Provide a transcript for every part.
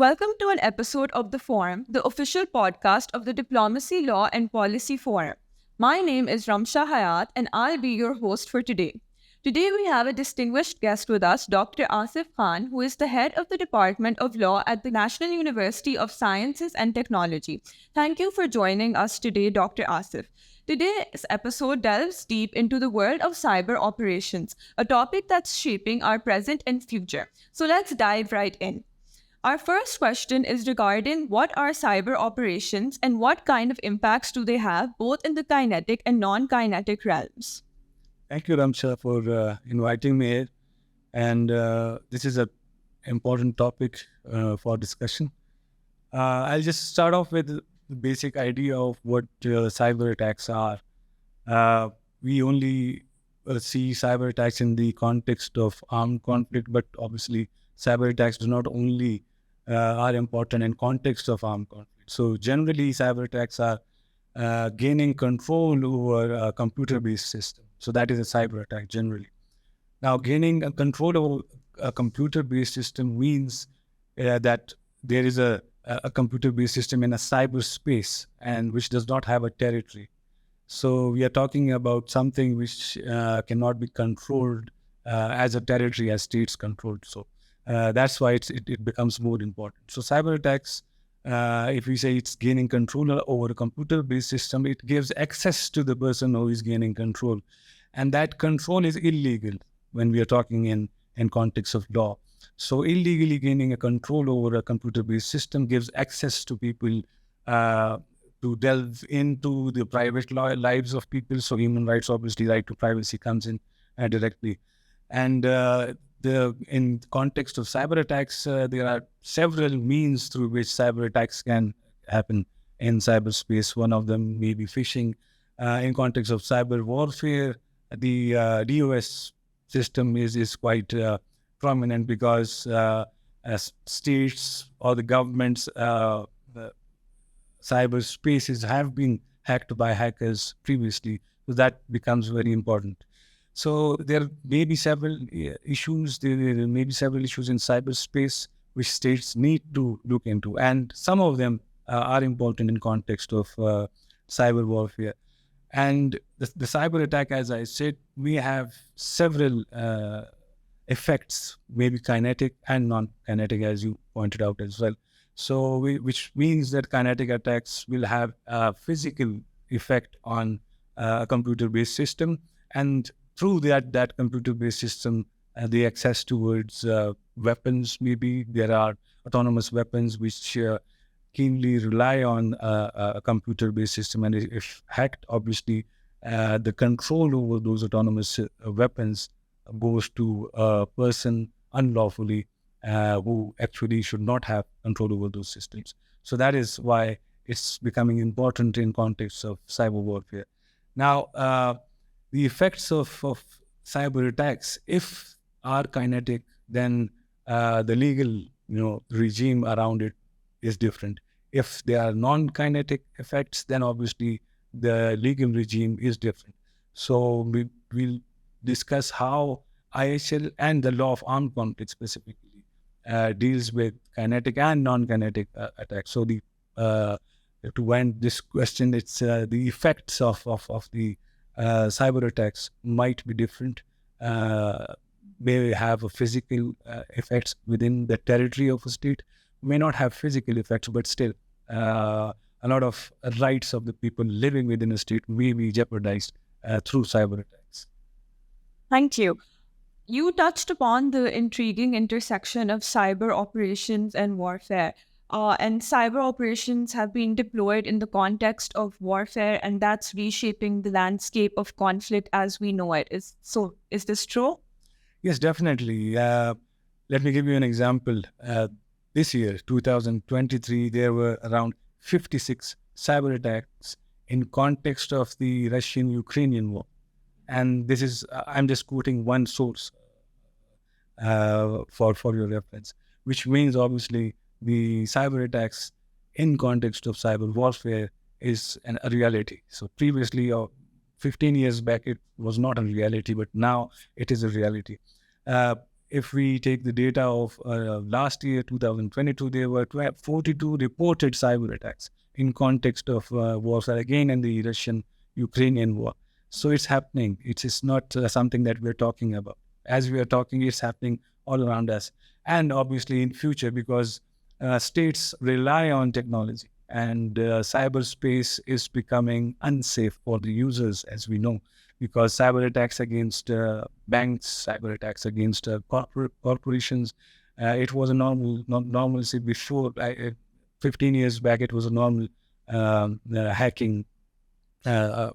Welcome to an episode of The Forum, the official podcast of the Diplomacy, Law and Policy Forum. My name is Ramsha Hayat and I'll be your host for today. Today we have a distinguished guest with us, Dr. Asif Khan, who is the head of the Department of Law at the National University of Sciences and Technology. Thank you for joining us today, Dr. Asif. Today's episode delves deep into the world of cyber operations, a topic that's shaping our present and future. So let's dive right in. Our first question is regarding what are cyber operations and what kind of impacts do they have both in the kinetic and non-kinetic realms? Thank you, Ramsha, for inviting me here. And this is an important topic for discussion. I'll just start off with the basic idea of what cyber attacks are. We only see cyber attacks in the context of armed conflict, but obviously cyber attacks do not only are important in context of armed conflict. So generally, cyber attacks are gaining control over a computer-based system. So that is a cyber attack generally. Now, gaining a control over a computer-based system means that there is a computer-based system in a cyberspace and which does not have a territory. So we are talking about something which cannot be controlled as a territory, as states controlled. So that's why it becomes more important. So cyber attacks, if we say it's gaining control over a computer-based system, it gives access to the person who is gaining control. And that control is illegal when we are talking in context of law. So illegally gaining a control over a computer-based system gives access to people to delve into the private lives of people. So human rights, obviously, right to privacy comes in directly. And in context of cyber attacks, there are several means through which cyber attacks can happen in cyberspace. One of them may be phishing. In context of cyber warfare, the DOS system is quite prominent because as states or the governments, cyberspaces have been hacked by hackers previously. So that becomes very important. So there may be several issues. There may be several issues in cyberspace which states need to look into, and some of them are important in context of cyber warfare. And the cyber attack, as I said, we have several effects, maybe kinetic and non-kinetic, as you pointed out as well. So which means that kinetic attacks will have a physical effect on a computer-based system, and through that computer-based system, the access towards weapons, maybe there are autonomous weapons which keenly rely on a computer-based system. And if hacked, obviously, the control over those autonomous weapons goes to a person unlawfully who actually should not have control over those systems. So that is why it's becoming important in context of cyber warfare. Now, the effects of cyber attacks, if are kinetic, then the legal regime around it is different. If they are non-kinetic effects, then obviously the legal regime is different. So we'll discuss how IHL and the law of armed conflict specifically deals with kinetic and non-kinetic attacks. So to end this question, it's the effects of the cyber attacks might be different, may have a physical effects within the territory of a state, may not have physical effects, but still a lot of rights of the people living within a state may be jeopardized through cyber attacks. Thank you. You touched upon the intriguing intersection of cyber operations and warfare. And cyber operations have been deployed in the context of warfare, and that's reshaping the landscape of conflict as we know it. Is this true? Yes, definitely. Let me give you an example. This year, 2023, there were around 56 cyber attacks in context of the Russian-Ukrainian war. And this is, I'm just quoting one source for your reference, which means obviously the cyber attacks in context of cyber warfare is a reality. So previously, 15 years back, it was not a reality, but now it is a reality. if we take the data of last year, 2022, there were 42 reported cyber attacks in context of warfare again and the Russian-Ukrainian war. So it's happening. It is not something that we're talking about. As we are talking, it's happening all around us. And obviously in future, because states rely on technology and cyberspace is becoming unsafe for the users, as we know, because cyber attacks against banks, cyber attacks against corporations, it was a normalcy before. 15 years back, it was a normal hacking. Uh,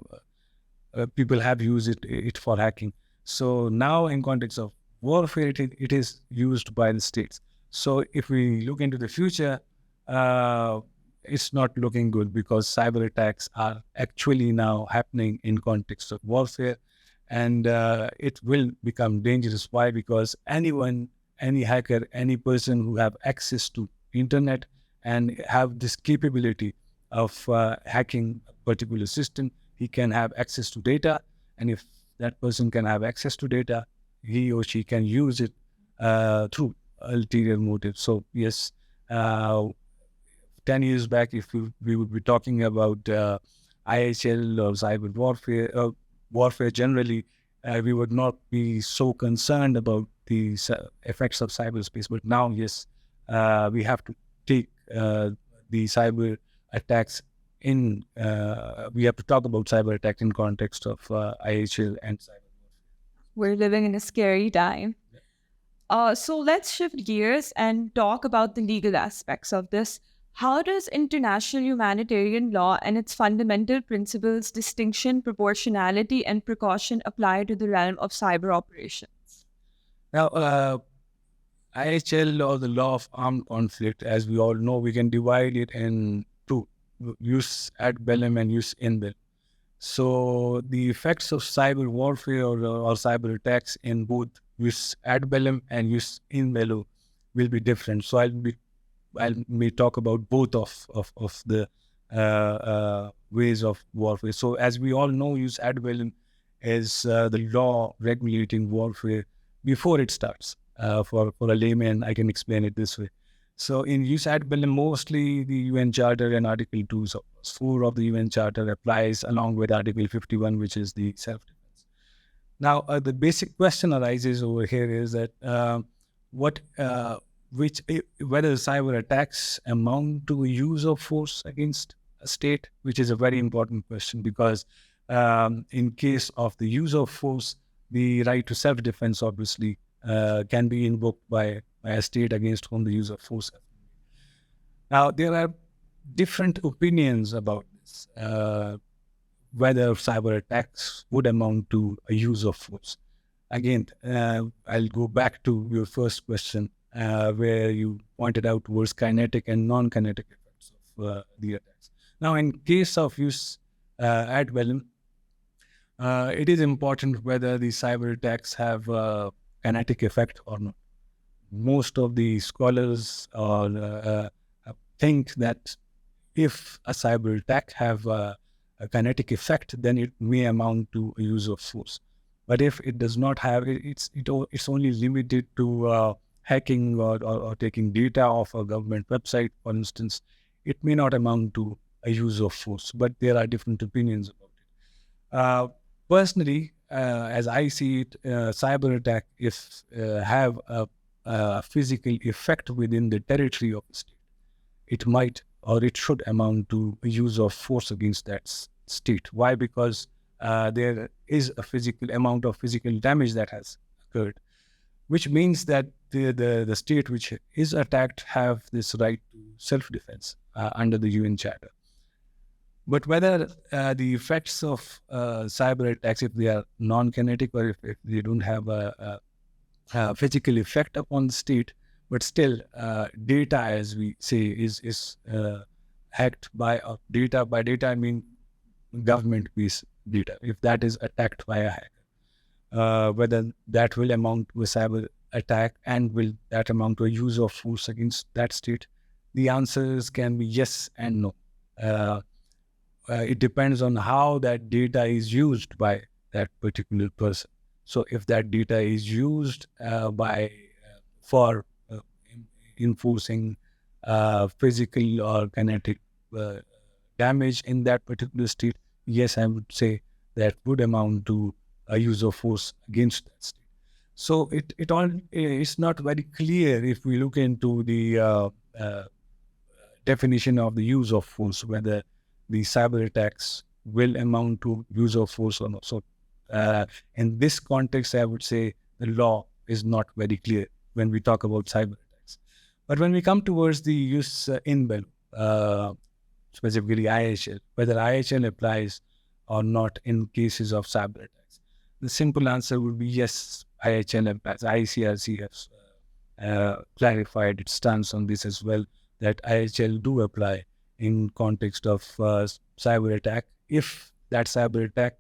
People have used it for hacking. So now, in context of warfare, it is used by the states. So if we look into the future, it's not looking good because cyber attacks are actually now happening in context of warfare, and it will become dangerous. Why? Because anyone, any hacker, any person who have access to internet and have this capability of hacking a particular system, he can have access to data, and if that person can have access to data, he or she can use it through ulterior motives. So yes, 10 years back, if we would be talking about IHL or cyber warfare generally, we would not be so concerned about the effects of cyberspace. But now, yes, we have to take the cyber attacks in, we have to talk about cyber attack in context of IHL and cyber warfare. We're living in a scary time. So let's shift gears and talk about the legal aspects of this. How does international humanitarian law and its fundamental principles, distinction, proportionality, and precaution apply to the realm of cyber operations? Now, IHL, or the law of armed conflict, as we all know, we can divide it in two: jus ad bellum and jus in bellum. So the effects of cyber warfare or cyber attacks in both jus ad bellum and jus in bello will be different. So I may talk about both of the ways of warfare. So as we all know, jus ad bellum is the law regulating warfare before it starts. For a layman, I can explain it this way. So in jus ad bellum, mostly the UN Charter and Article 2, so 4 of the UN Charter applies along with Article 51, which is the self-defense. Now, the basic question arises over here is that whether cyber attacks amount to a use of force against a state, which is a very important question because in case of the use of force, the right to self-defense obviously can be invoked by a state against whom the use of force. Now, there are different opinions about this, whether cyber attacks would amount to a use of force. Again, I'll go back to your first question, where you pointed out towards kinetic and non-kinetic effects of the attacks. Now, in case of jus ad bellum, it is important whether the cyber attacks have a kinetic effect or not. Most of the scholars think that if a cyber attack have a kinetic effect, then it may amount to a use of force. But if it does not have, it's only limited to hacking or taking data off a government website, for instance, it may not amount to a use of force. But there are different opinions about it. Personally, as I see it, cyber attack, if have a physical effect within the territory of the state, it might or it should amount to a use of force against that state. Why? Because there is a physical amount of physical damage that has occurred, which means that the state which is attacked have this right to self-defense under the UN Charter. But whether the effects of cyber attacks, if they are non-kinetic or if they don't have a physical effect upon the state, but still data, as we say, is hacked by data. By data, I mean government-based data. If that is attacked by a hacker, whether that will amount to a cyber attack and will that amount to a use of force against that state, the answers can be yes and no. It depends on how that data is used by that particular person. So if that data is used by for enforcing physical or kinetic damage in that particular state, yes, I would say that would amount to a use of force against that state. So it's not very clear if we look into the definition of the use of force, whether the cyber attacks will amount to use of force or not. So in this context, I would say the law is not very clear when we talk about cyber attacks. But when we come towards the use in bello, specifically IHL, whether IHL applies or not in cases of cyber attacks, the simple answer would be yes, IHL applies. ICRC has clarified its stance on this as well, that IHL do apply in context of cyber attack if that cyber attack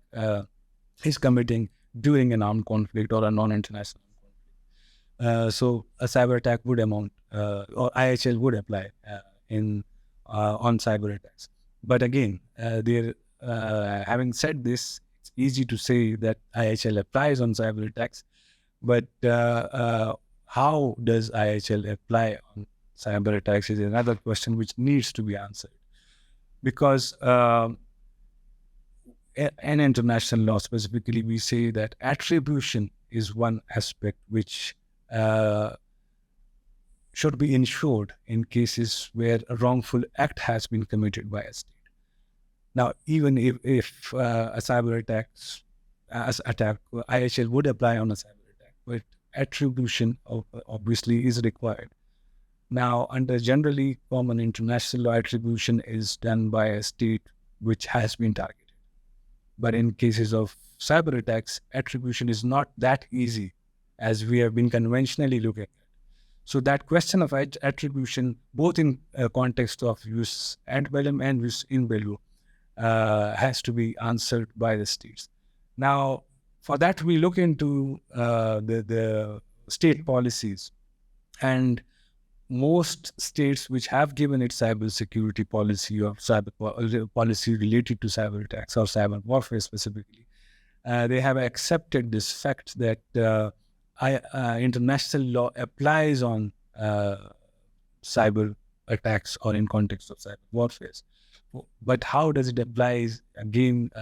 is committing during an armed conflict or a non-international conflict. So a cyber attack would amount, or IHL would apply on cyber attacks. But again, having said this, it's easy to say that IHL applies on cyber attacks, but how does IHL apply on cyber attacks is another question which needs to be answered. Because in international law specifically, we say that attribution is one aspect which should be ensured in cases where a wrongful act has been committed by a state. Now, even if a cyber attack, IHL would apply on a cyber attack, but attribution obviously is required. Now, under generally common international law, attribution is done by a state which has been targeted. But in cases of cyber attacks, attribution is not that easy as we have been conventionally looking at. So that question of attribution, both in context of use ad bellum and use in bello, has to be answered by the states. Now, for that, we look into the state policies, and most states which have given its cyber security policy or cyber policy related to cyber attacks or cyber warfare specifically, they have accepted this fact that international law applies on cyber attacks or in context of cyber warfare. But how does it apply is again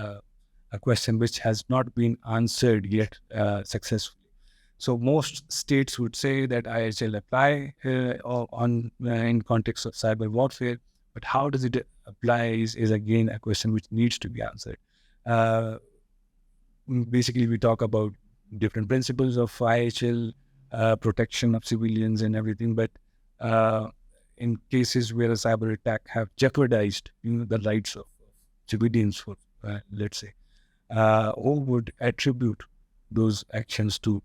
a question which has not been answered yet successfully. So most states would say that IHL apply in context of cyber warfare, but how does it apply is again a question which needs to be answered. Basically, we talk about different principles of IHL, protection of civilians and everything, but in cases where a cyber attack have jeopardized the rights of civilians, for let's say, who would attribute those actions to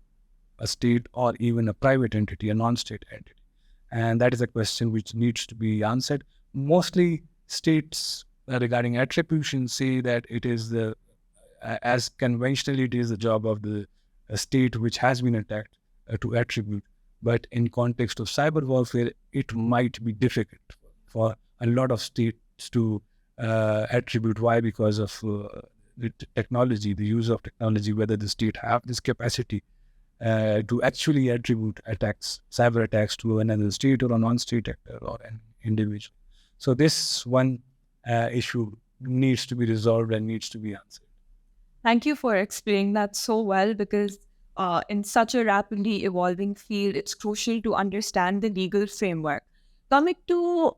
a state or even a private entity, a non-state entity? And that is a question which needs to be answered. Mostly states regarding attribution say that it is as conventionally it is the job of the state which has been attacked to attribute. But in context of cyber warfare, it might be difficult for a lot of states to attribute. Why? Because of the technology, the use of technology, whether the state have this capacity to actually attribute attacks, cyber attacks to another state or a non-state actor or an individual. So this one issue needs to be resolved and needs to be answered. Thank you for explaining that so well, because in such a rapidly evolving field, it's crucial to understand the legal framework. Coming to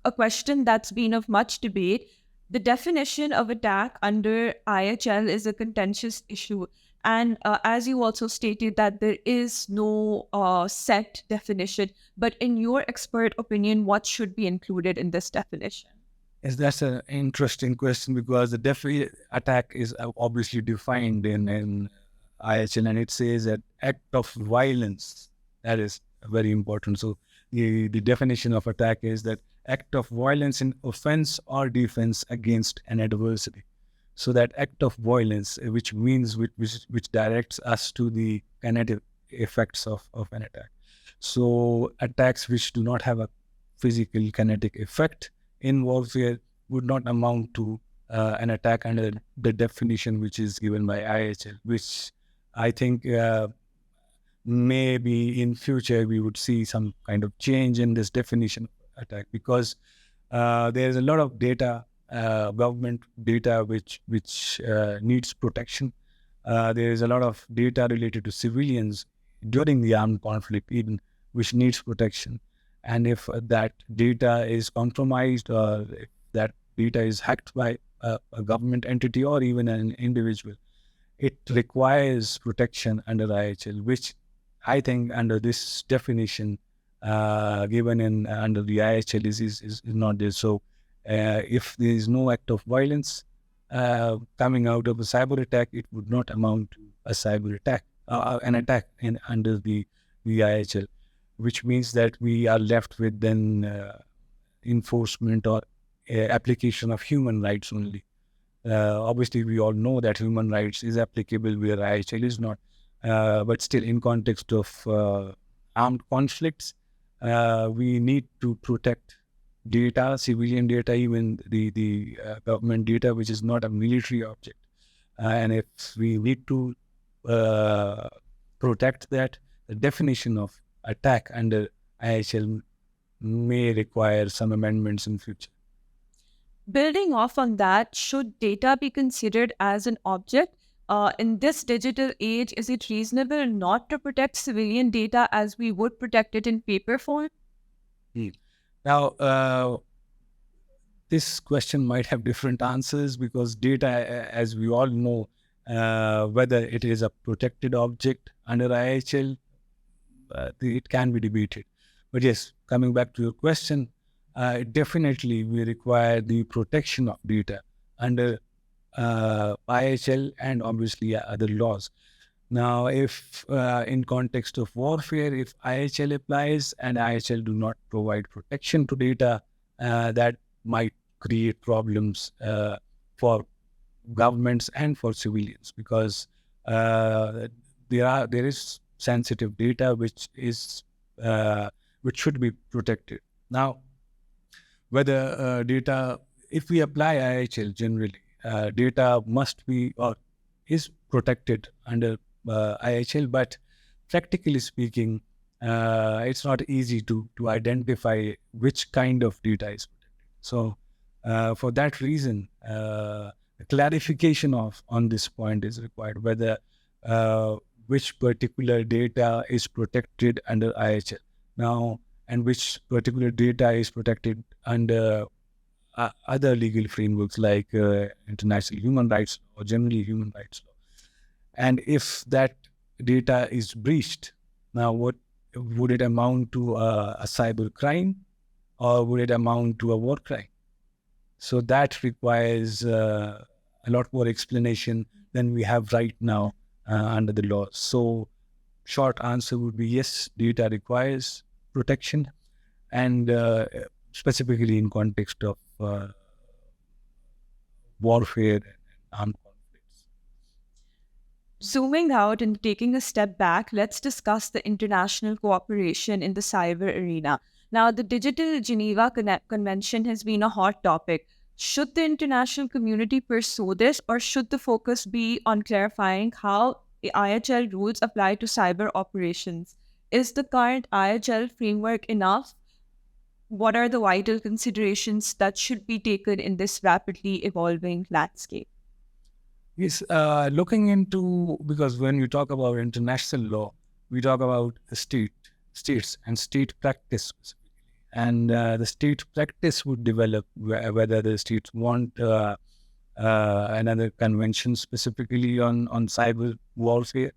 a question that's been of much debate, the definition of attack under IHL is a contentious issue. And as you also stated that there is no set definition, but in your expert opinion, what should be included in this definition? Yes, that's an interesting question, because the attack is obviously defined in IHL, and it says that act of violence. That is very important. So the definition of attack is that act of violence in offense or defense against an adversary. So that act of violence, which means which directs us to the kinetic effects of an attack. So attacks which do not have a physical kinetic effect in warfare would not amount to an attack under the definition which is given by IHL, which I think maybe in future we would see some kind of change in this definition of attack, because there is a lot of data, government data, which needs protection. There is a lot of data related to civilians during the armed conflict, even, which needs protection. And if that data is compromised, or if that data is hacked by a government entity or even an individual, it requires protection under IHL, which I think under this definition given in under the IHL is not there. So if there is no act of violence coming out of a cyber attack, it would not amount to a cyber attack, an attack under the IHL, which means that we are left with then enforcement or application of human rights only. Obviously, we all know that human rights is applicable where IHL is not. But still, in context of armed conflicts, we need to protect data, civilian data, even the government data, which is not a military object. And if we need to protect that, the definition of attack under IHL may require some amendments in future. Building off on that, should data be considered as an object? In this digital age, is it reasonable not to protect civilian data as we would protect it in paper form? Now, this question might have different answers, because data, as we all know, whether it is a protected object under IHL, it can be debated. But yes, coming back to your question, definitely we require the protection of data under IHL and obviously other laws. Now, if in context of warfare, if IHL applies and IHL do not provide protection to data, that might create problems for governments and for civilians, because there is sensitive data which should be protected. Now, whether data, if we apply IHL generally, data must be or is protected under IHL, but practically speaking, it's not easy to identify which kind of data is protected. So, for that reason, clarification on this point is required, whether which particular data is protected under IHL now, and which particular data is protected under other legal frameworks like international human rights or generally human rights law. And if that data is breached, now what would it amount to, a cyber crime, or would it amount to a war crime? So that requires a lot more explanation than we have right now under the law. So short answer would be yes, data requires protection, and specifically in context of warfare and armed conflicts. Zooming out and taking a step back, let's discuss the international cooperation in the cyber arena. Now, the Digital Geneva Convention has been a hot topic. Should the international community pursue this, or should the focus be on clarifying how the IHL rules apply to cyber operations? Is the current IHL framework enough? What are the vital considerations that should be taken in this rapidly evolving landscape? Yes, looking into, because when we talk about international law, we talk about states and state practice specifically. And the state practice would develop whether the states want another convention specifically on cyber warfare,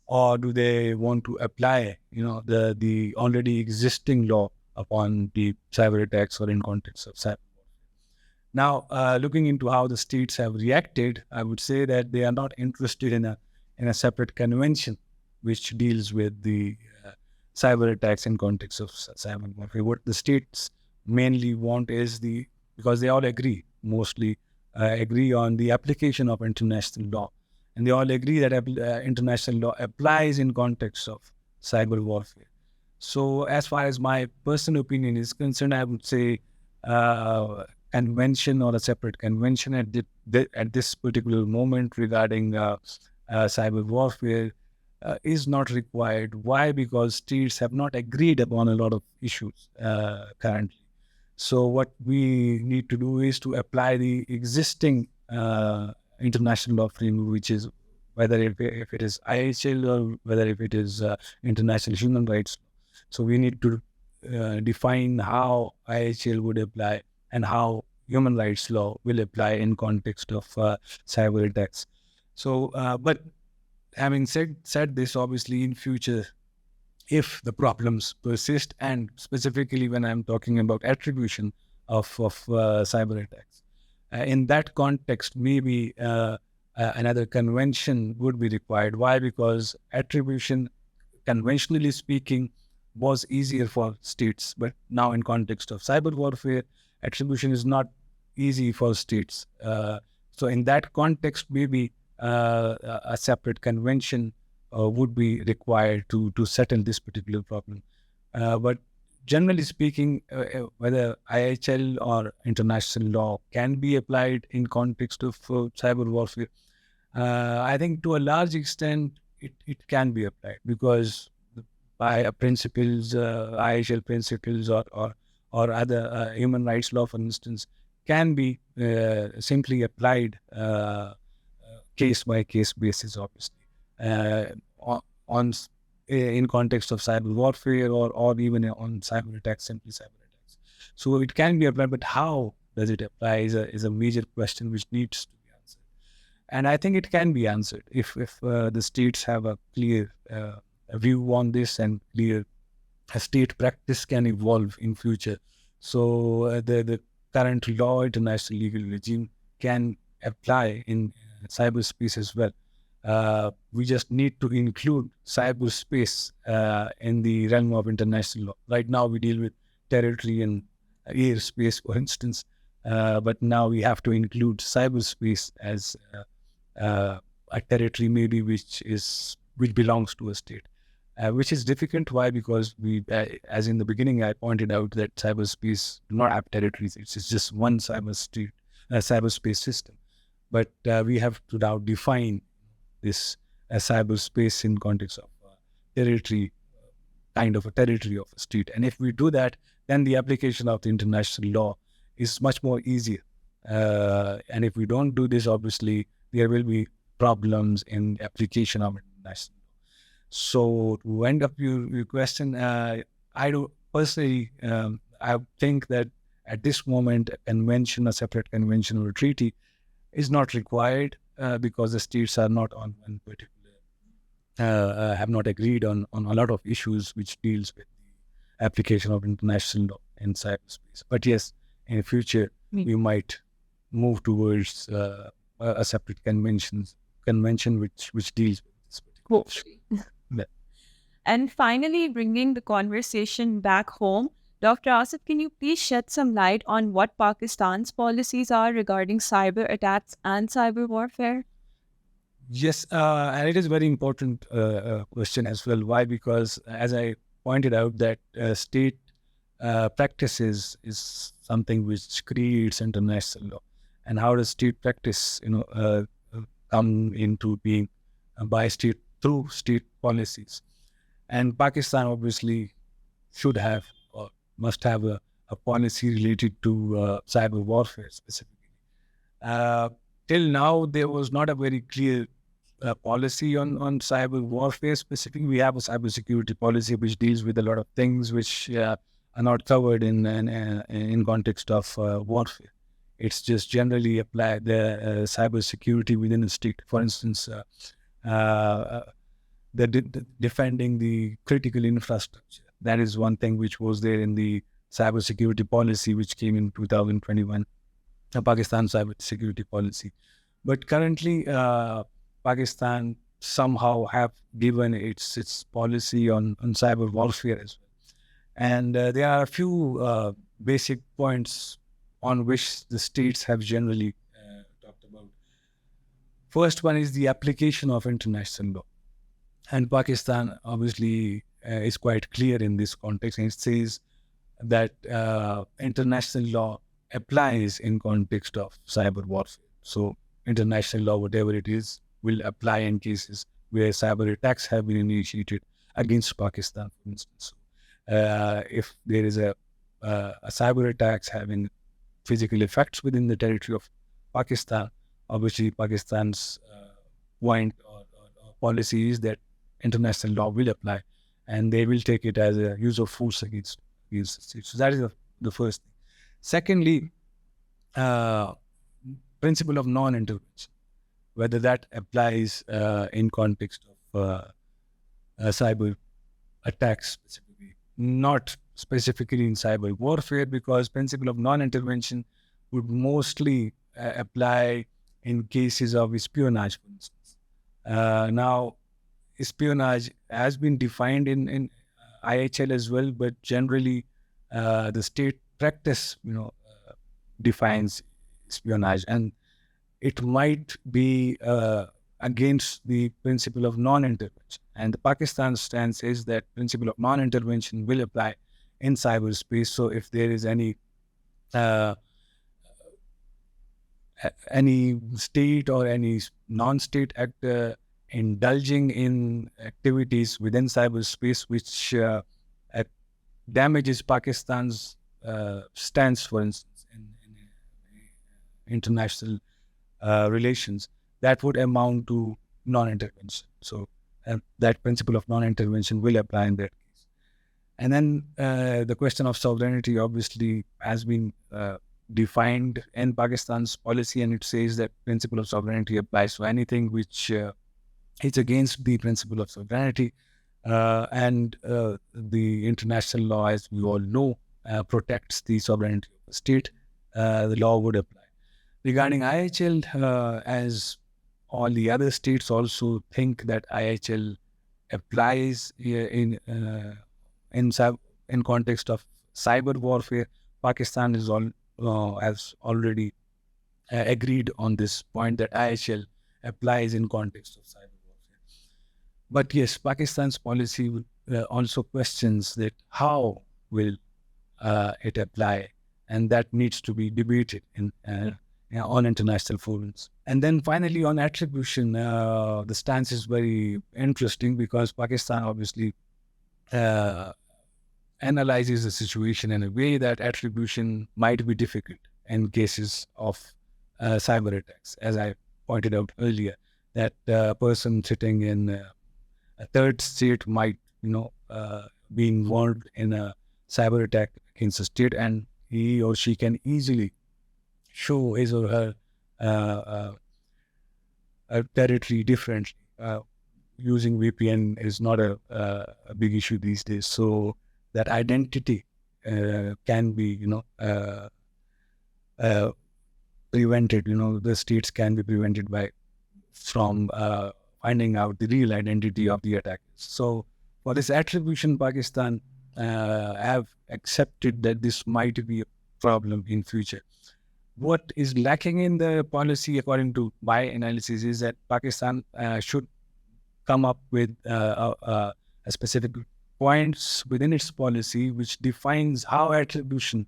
or do they want to apply, the already existing law upon the cyber attacks or in context of cyber. Now, looking into how the states have reacted, I would say that they are not interested in a separate convention which deals with the cyber attacks in context of cyber warfare. What the states mainly want is because they all mostly agree on the application of international law, and they all agree that international law applies in context of cyber warfare. So, as far as my personal opinion is concerned, I would say convention or a separate convention at this particular moment regarding cyber warfare is not required. Why? Because states have not agreed upon a lot of issues currently. So what we need to do is to apply the existing international law framework, which is whether if it is IHL or whether if it is international human rights law. So we need to define how IHL would apply and how human rights law will apply in context of cyber attacks. So, but having said this, obviously in future, if the problems persist, and specifically when I'm talking about attribution of cyber attacks, in that context, maybe another convention would be required. Why? Because attribution, conventionally speaking, was easier for states, but now in context of cyber warfare, attribution is not easy for states. So in that context, maybe a separate convention would be required to settle this particular problem. But generally speaking, whether IHL or international law can be applied in context of cyber warfare, I think to a large extent it can be applied, because by principles, IHL principles or other human rights law, for instance, can be simply applied case by case basis, obviously, on in context of cyber warfare or even on cyber attacks, simply cyber attacks. So it can be applied, but how does it apply is a major question which needs to be answered. And I think it can be answered if the states have a clear view on this, and clear state practice can evolve in future. So the current law, international legal regime, can apply in cyberspace as well. We just need to include cyberspace in the realm of international law. Right now, we deal with territory and airspace, for instance, but now we have to include cyberspace as a territory, maybe which belongs to a state. Which is difficult. Why? Because we, as in the beginning, I pointed out that cyberspace do not have territories. It's just one cyberspace system. But we have to now define this cyberspace in context of territory, kind of a territory of a state. And if we do that, then the application of the international law is much more easier. And if we don't do this, obviously, there will be problems in application of international. So to end up your question, I do personally, I think that at this moment, a separate convention or treaty is not required because the states are not on one particular, have not agreed on a lot of issues which deals with the application of international law in cyberspace. But yes, in the future, we might move towards a separate convention which deals with this particular issue. And finally, bringing the conversation back home, Dr. Asif, can you please shed some light on what Pakistan's policies are regarding cyber attacks and cyber warfare? Yes, and it is a very important question as well. Why? Because as I pointed out, that state practices is something which creates international law. And how does state practice, come into being by state through state policies? And Pakistan obviously should have or must have a policy related to cyber warfare specifically. Till now, there was not a very clear policy on cyber warfare specifically. We have a cybersecurity policy which deals with a lot of things which are not covered in context of warfare. It's just generally applied the cybersecurity within a state. For instance, defending the critical infrastructure. That is one thing which was there in the cybersecurity policy which came in 2021, the Pakistan cybersecurity policy. But currently, Pakistan somehow have given its policy on cyber warfare as well. And there are a few basic points on which the states have generally talked about. First one is the application of international law. And Pakistan obviously is quite clear in this context. And it says that international law applies in context of cyber warfare. So international law, whatever it is, will apply in cases where cyber attacks have been initiated against Pakistan, for instance. If there is a cyber attacks having physical effects within the territory of Pakistan, obviously Pakistan's point or policy is that international law will apply, and they will take it as a use of force against the state. So that is the first thing. Secondly, principle of non-intervention, whether that applies in context of cyber attacks specifically, not specifically in cyber warfare, because principle of non-intervention would mostly apply in cases of espionage, for instance. Now, espionage has been defined in IHL as well, but generally the state practice, defines espionage, and it might be against the principle of non-intervention. And the Pakistan stance is that principle of non-intervention will apply in cyberspace. So if there is any state or any non-state actor indulging in activities within cyberspace which damages Pakistan's stance, for instance, in international relations, that would amount to non-intervention. So that principle of non-intervention will apply in that case. And then the question of sovereignty obviously has been defined in Pakistan's policy, and it says that principle of sovereignty applies to anything which is against the principle of sovereignty. And the international law, as we all know, protects the sovereignty of the state. The law would apply. Regarding IHL, as all the other states also think that IHL applies in context of cyber warfare, Pakistan has already agreed on this point that IHL applies in context of cyber warfare. But yes, Pakistan's policy also questions that how will it apply, and that needs to be debated on international forums. And then finally, on attribution, the stance is very interesting because Pakistan obviously analyzes the situation in a way that attribution might be difficult in cases of cyber attacks. As I pointed out earlier, that person sitting in a third state might, be involved in a cyber attack against a state, and he or she can easily show his or her territory differently. Using VPN is not a big issue these days. So that identity can be, prevented. The states can be prevented from finding out the real identity of the attackers. So for this attribution, Pakistan have accepted that this might be a problem in future. What is lacking in the policy, according to my analysis, is that Pakistan should come up with a specific points within its policy which defines how attribution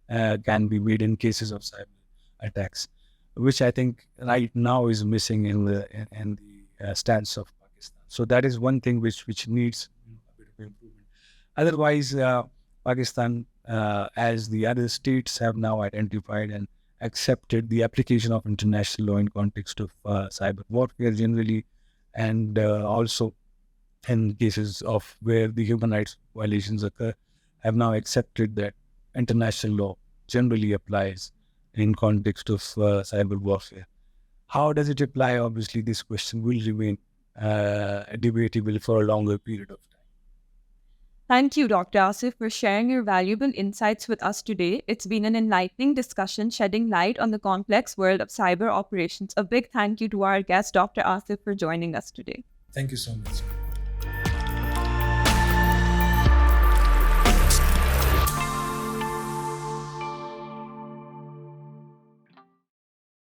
can be made in cases of cyber attacks, which I think right now is missing in the stance of Pakistan. So that is one thing which needs a bit of improvement. Otherwise, Pakistan, as the other states have now identified and accepted the application of international law in context of cyber warfare generally, and also in cases of where the human rights violations occur, have now accepted that international law generally applies in context of cyber warfare. How does it apply? Obviously, this question will remain debatable for a longer period of time. Thank you, Dr. Asif, for sharing your valuable insights with us today. It's been an enlightening discussion shedding light on the complex world of cyber operations. A big thank you to our guest, Dr. Asif, for joining us today. Thank you so much.